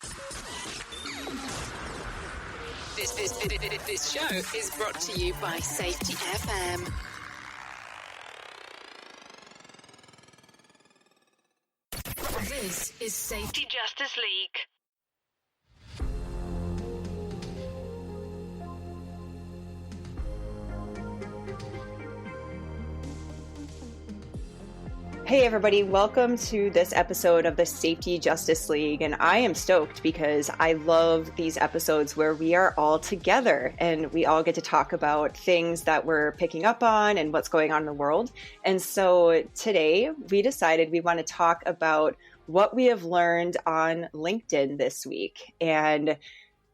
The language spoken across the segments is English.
This show is brought to you by Safety FM. This is Safety Justice League. Hey everybody, welcome to this episode of the Safety Justice League, and I am stoked because I love these episodes where we are all together and we all get to talk about things that we're picking up on and what's going on in the world. And so today we decided we want to talk about what we have learned on LinkedIn this week. And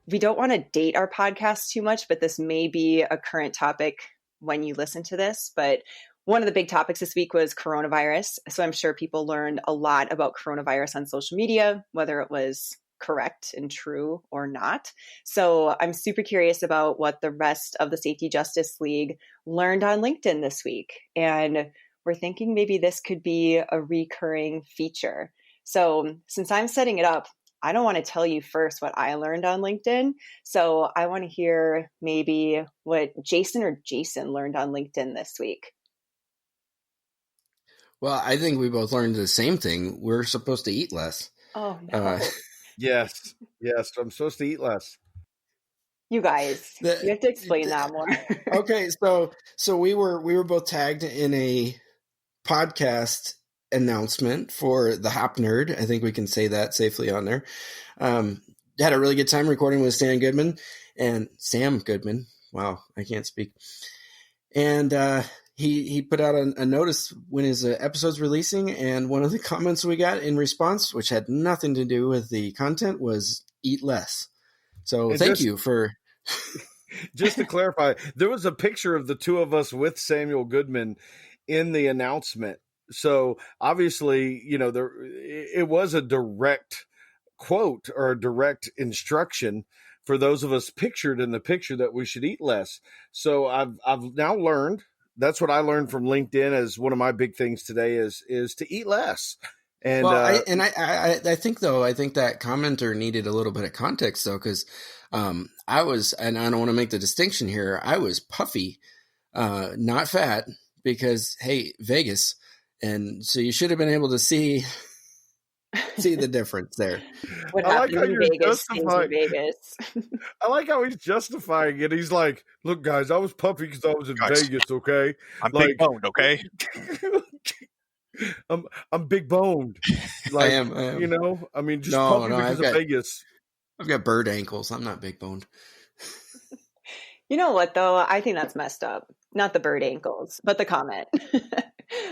we don't want to date our podcast too much, but this may be a current topic when you listen to this, but one of the big topics this week was coronavirus. So I'm sure people learned a lot about coronavirus on social media, whether it was correct and true or not. So I'm super curious about what the rest of the Safety Justice League learned on LinkedIn this week. And we're thinking maybe this could be a recurring feature. So since I'm setting it up, I don't want to tell you first what I learned on LinkedIn. So I want to hear maybe what Jason or Jason learned on LinkedIn this week. Well, I think we both learned the same thing. We're supposed to eat less. Oh, no. Yes. I'm supposed to eat less. You guys, you have to explain that more. Okay, so we were both tagged in a podcast announcement for the Hop Nerd. I think we can say that safely on there. Had a really good time recording with Sam Goodman. Wow, I can't speak. And he put out a notice when his episode's releasing, and one of the comments we got in response, which had nothing to do with the content, was eat less. So and thank you for... Just to clarify, there was a picture of the two of us with Samuel Goodman in the announcement. So obviously, it was a direct quote or a direct instruction for those of us pictured in the picture that we should eat less. So I've now learned. That's what I learned from LinkedIn as one of my big things today is to eat less. And I think that commenter needed a little bit of context though, because I was, and I don't want to make the distinction here, I was puffy, not fat, because hey, Vegas, and so you should have been able to see the difference there. What happened in Vegas stays in Vegas. I like how he's justifying it. He's like, look, guys, I was puffy because I was in Vegas, okay? I'm big boned, okay? I'm big boned. Like, I am. Just puffy because of Vegas. I've got bird ankles. I'm not big boned. You know what, though? I think that's messed up. Not the bird ankles, but the comment.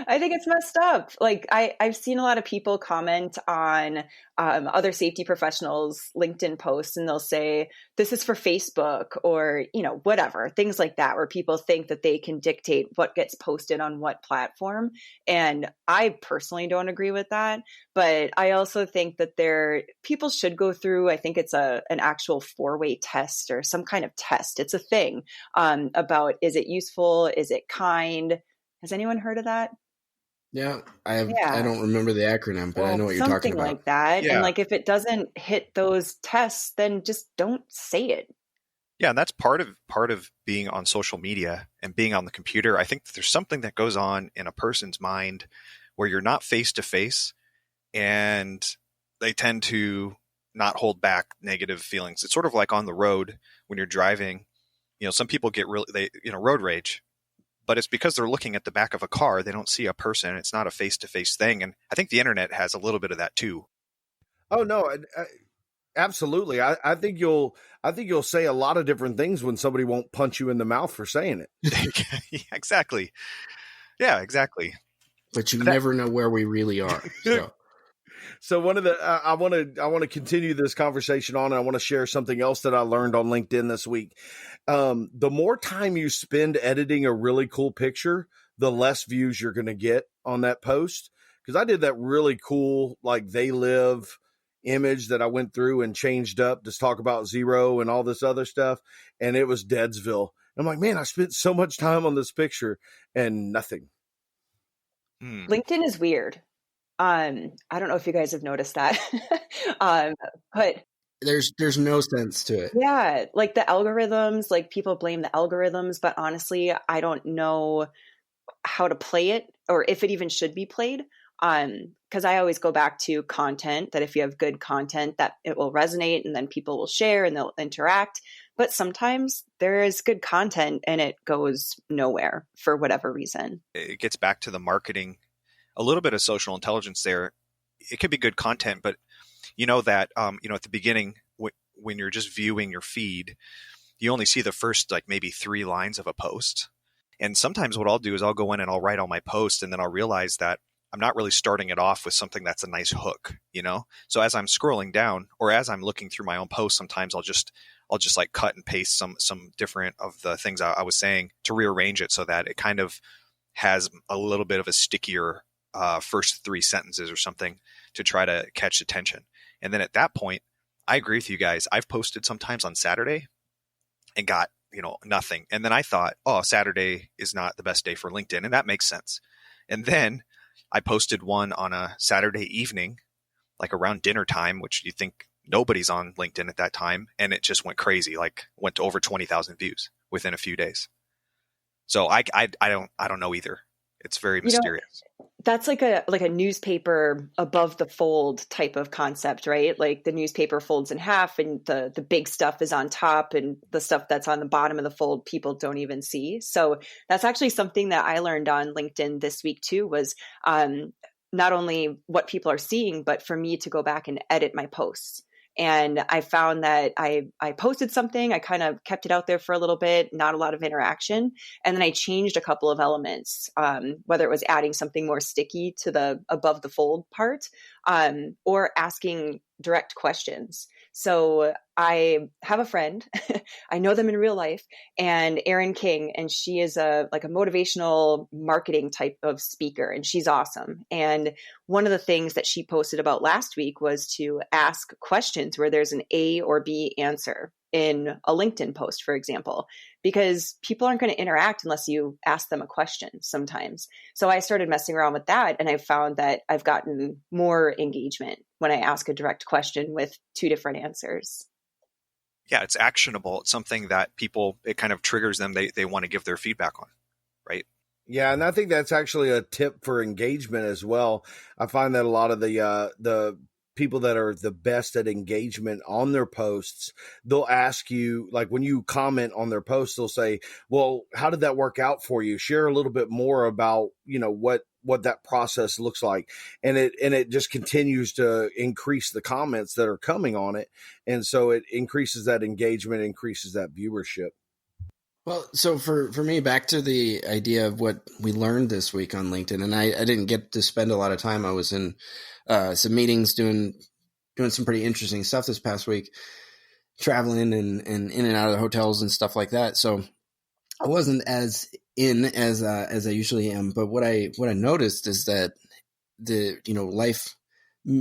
I think it's messed up. Like I've seen a lot of people comment on other safety professionals' LinkedIn posts, and they'll say, this is for Facebook or, whatever, things like that, where people think that they can dictate what gets posted on what platform. And I personally don't agree with that. But I also think that people should go through, I think it's an actual 4-way test or some kind of test. It's a thing about, is it useful? Is it kind? Has anyone heard of that? Yeah, I don't remember the acronym, but I know what you're talking about. Something like that. Yeah. And if it doesn't hit those tests, then just don't say it. Yeah, and that's part of being on social media and being on the computer. I think that there's something that goes on in a person's mind where you're not face to face, and they tend to not hold back negative feelings. It's sort of like on the road when you're driving. Some people get road rage. But it's because they're looking at the back of a car. They don't see a person. It's not a face-to-face thing. And I think the internet has a little bit of that too. Oh, no, absolutely. I think you'll say a lot of different things when somebody won't punch you in the mouth for saying it. Yeah, exactly. Yeah, exactly. But you never know where we really are. So. So one of the I want to continue this conversation on, and I want to share something else that I learned on LinkedIn this week. The more time you spend editing a really cool picture, the less views you're going to get on that post. Because I did that really cool, They Live image that I went through and changed up to talk about Zero and all this other stuff, and it was Deadsville. I'm like, man, I spent so much time on this picture and nothing. LinkedIn is weird. I don't know if you guys have noticed that, but there's no sense to it. Yeah, like the algorithms, like people blame the algorithms, but honestly, I don't know how to play it or if it even should be played. Because I always go back to content, that if you have good content, that it will resonate and then people will share and they'll interact. But sometimes there is good content and it goes nowhere for whatever reason. It gets back to the marketing, a little bit of social intelligence there. It could be good content, but you know that, at the beginning, when you're just viewing your feed, you only see the first, like maybe 3 lines of a post. And sometimes what I'll do is I'll go in and I'll write all my posts, and then I'll realize that I'm not really starting it off with something that's a nice hook, So as I'm scrolling down or as I'm looking through my own posts, sometimes I'll just like cut and paste some different of the things I was saying to rearrange it so that it kind of has a little bit of a stickier first 3 sentences or something to try to catch attention. And then at that point, I agree with you guys. I've posted sometimes on Saturday and got, nothing. And then I thought, Saturday is not the best day for LinkedIn. And that makes sense. And then I posted one on a Saturday evening, like around dinner time, which you think nobody's on LinkedIn at that time. And it just went crazy, like went to over 20,000 views within a few days. So I don't know either. It's very mysterious. That's like a newspaper above the fold type of concept, right? Like the newspaper folds in half and the big stuff is on top and the stuff that's on the bottom of the fold people don't even see. So that's actually something that I learned on LinkedIn this week too, was not only what people are seeing, but for me to go back and edit my posts. And I found that I posted something, I kind of kept it out there for a little bit, not a lot of interaction. And then I changed a couple of elements, whether it was adding something more sticky to the above the fold part, or asking direct questions. So I have a friend, I know them in real life, and Erin King, and she is a motivational marketing type of speaker, and she's awesome. And one of the things that she posted about last week was to ask questions where there's an A or B answer in a LinkedIn post, for example, because people aren't going to interact unless you ask them a question sometimes. So I started messing around with that, and I found that I've gotten more engagement when I ask a direct question with 2 different answers. Yeah, it's actionable. It's something that it kind of triggers them. They want to give their feedback on, right? Yeah, and I think that's actually a tip for engagement as well. I find that a lot of the people that are the best at engagement on their posts, they'll ask you, like when you comment on their posts, they'll say, well, how did that work out for you? Share a little bit more about, what that process looks like. And it just continues to increase the comments that are coming on it. And so it increases that engagement, increases that viewership. Well, so for me, back to the idea of what we learned this week on LinkedIn, and I didn't get to spend a lot of time. I was in some meetings doing some pretty interesting stuff this past week, traveling and in and out of the hotels and stuff like that. So I wasn't as in as I usually am. But what I noticed is that life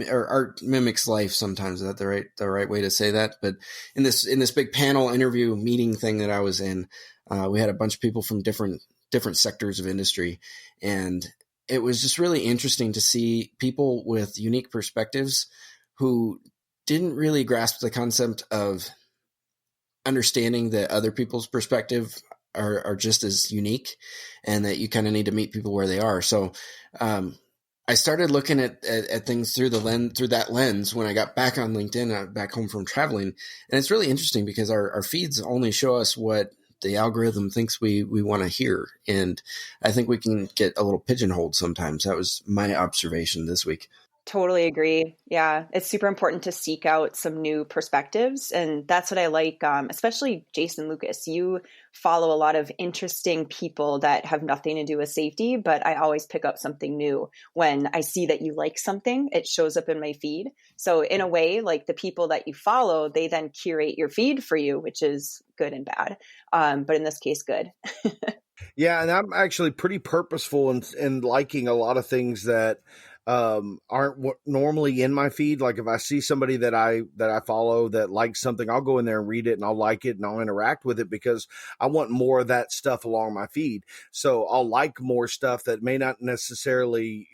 or art mimics life sometimes. Is that the right way to say that? But in this big panel interview meeting thing that I was in, we had a bunch of people from different sectors of industry, and it was just really interesting to see people with unique perspectives who didn't really grasp the concept of understanding that other people's perspective are just as unique, and that you kind of need to meet people where they are. So I started looking at things through that lens when I got back on LinkedIn, back home from traveling. And it's really interesting because our feeds only show us what the algorithm thinks we want to hear. And I think we can get a little pigeonholed sometimes. That was my observation this week. Totally agree. Yeah, it's super important to seek out some new perspectives. And that's what I like, especially Jason Lucas. You follow a lot of interesting people that have nothing to do with safety, but I always pick up something new. When I see that you like something, it shows up in my feed. So in a way, like the people that you follow, they then curate your feed for you, which is good and bad. But in this case, good. Yeah, and I'm actually pretty purposeful in liking a lot of things that aren't normally in my feed. Like if I see somebody that I follow that likes something, I'll go in there and read it, and I'll like it and I'll interact with it because I want more of that stuff along my feed. So I'll like more stuff that may not necessarily,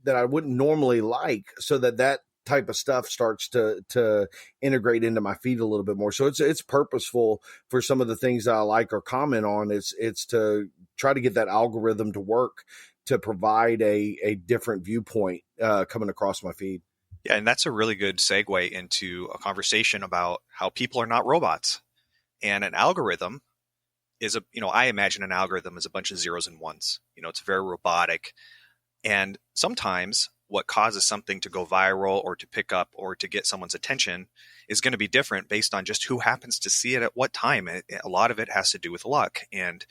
that I wouldn't normally like, so that type of stuff starts to integrate into my feed a little bit more. So it's purposeful for some of the things that I like or comment on. It's to try to get that algorithm to work to provide a different viewpoint coming across my feed. Yeah, and that's a really good segue into a conversation about how people are not robots. And an algorithm is I imagine an algorithm is a bunch of zeros and ones. It's very robotic. And sometimes what causes something to go viral or to pick up or to get someone's attention is going to be different based on just who happens to see it at what time. A lot of it has to do with luck. And,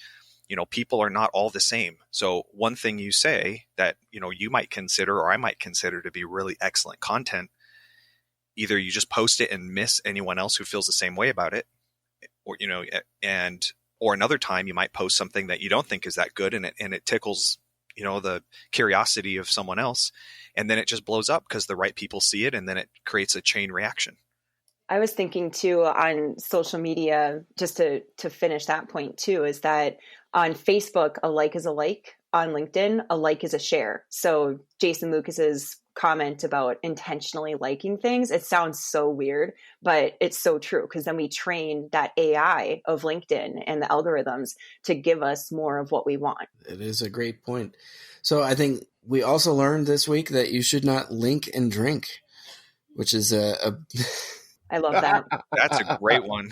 people are not all the same. So one thing you say that, you might consider or I might consider to be really excellent content, either you just post it and miss anyone else who feels the same way about it, or another time you might post something that you don't think is that good and it tickles the curiosity of someone else, and then it just blows up because the right people see it, and then it creates a chain reaction. I was thinking too on social media, just to finish that point too, is that on Facebook, a like is a like. On LinkedIn, a like is a share. So Jason Lucas's comment about intentionally liking things, it sounds so weird, but it's so true, because then we train that AI of LinkedIn and the algorithms to give us more of what we want. It is a great point. So I think we also learned this week that you should not link and drink, which is I love that. That's a great one.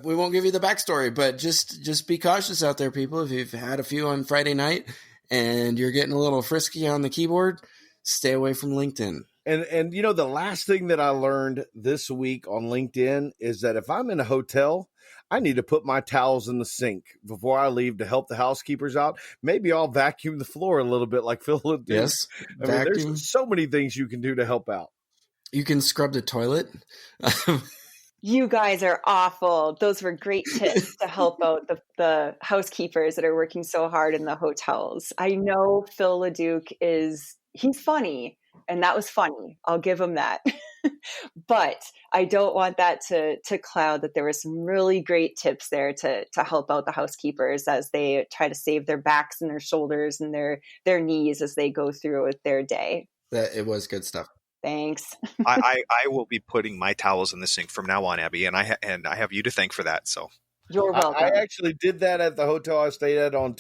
We won't give you the backstory, but just be cautious out there, people. If you've had a few on Friday night and you're getting a little frisky on the keyboard, stay away from LinkedIn. And the last thing that I learned this week on LinkedIn is that if I'm in a hotel, I need to put my towels in the sink before I leave to help the housekeepers out. Maybe I'll vacuum the floor a little bit like Phil did. Yes, there's so many things you can do to help out. You can scrub the toilet. You guys are awful. Those were great tips to help out the housekeepers that are working so hard in the hotels. I know Phil LeDuc he's funny, and that was funny. I'll give him that. But I don't want that to cloud that there were some really great tips there to help out the housekeepers as they try to save their backs and their shoulders and their knees as they go through their day. It was good stuff. Thanks. I will be putting my towels in the sink from now on, Abby, and I have you to thank for that. So you're welcome. I actually did that at the hotel I stayed at on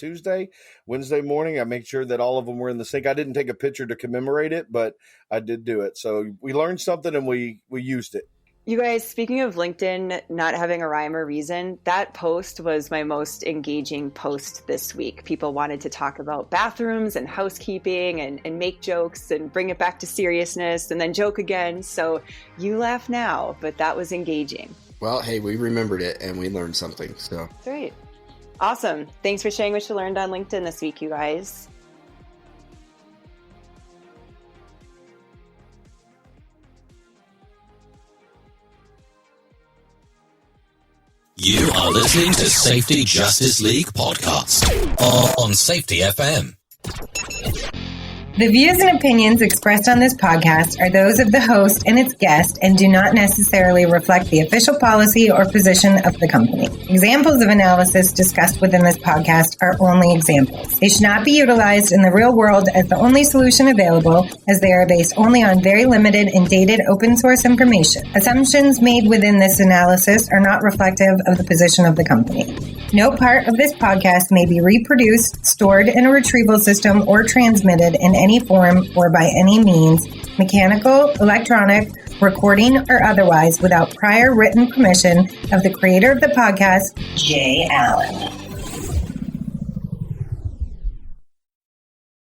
Wednesday morning. I made sure that all of them were in the sink. I didn't take a picture to commemorate it, but I did do it. So we learned something and we used it. You guys, speaking of LinkedIn not having a rhyme or reason, that post was my most engaging post this week. People wanted to talk about bathrooms and housekeeping and make jokes and bring it back to seriousness and then joke again. So you laugh now, but that was engaging. Well, hey, we remembered it and we learned something. So great. Awesome. Thanks for sharing what you learned on LinkedIn this week, you guys. You are listening to Safety Justice League podcast on Safety FM. The views and opinions expressed on this podcast are those of the host and its guest and do not necessarily reflect the official policy or position of the company. Examples of analysis discussed within this podcast are only examples. They should not be utilized in the real world as the only solution available, as they are based only on very limited and dated open source information. Assumptions made within this analysis are not reflective of the position of the company. No part of this podcast may be reproduced, stored in a retrieval system, or transmitted in any form or by any means, mechanical, electronic, recording, or otherwise, without prior written permission of the creator of the podcast, Jay Allen.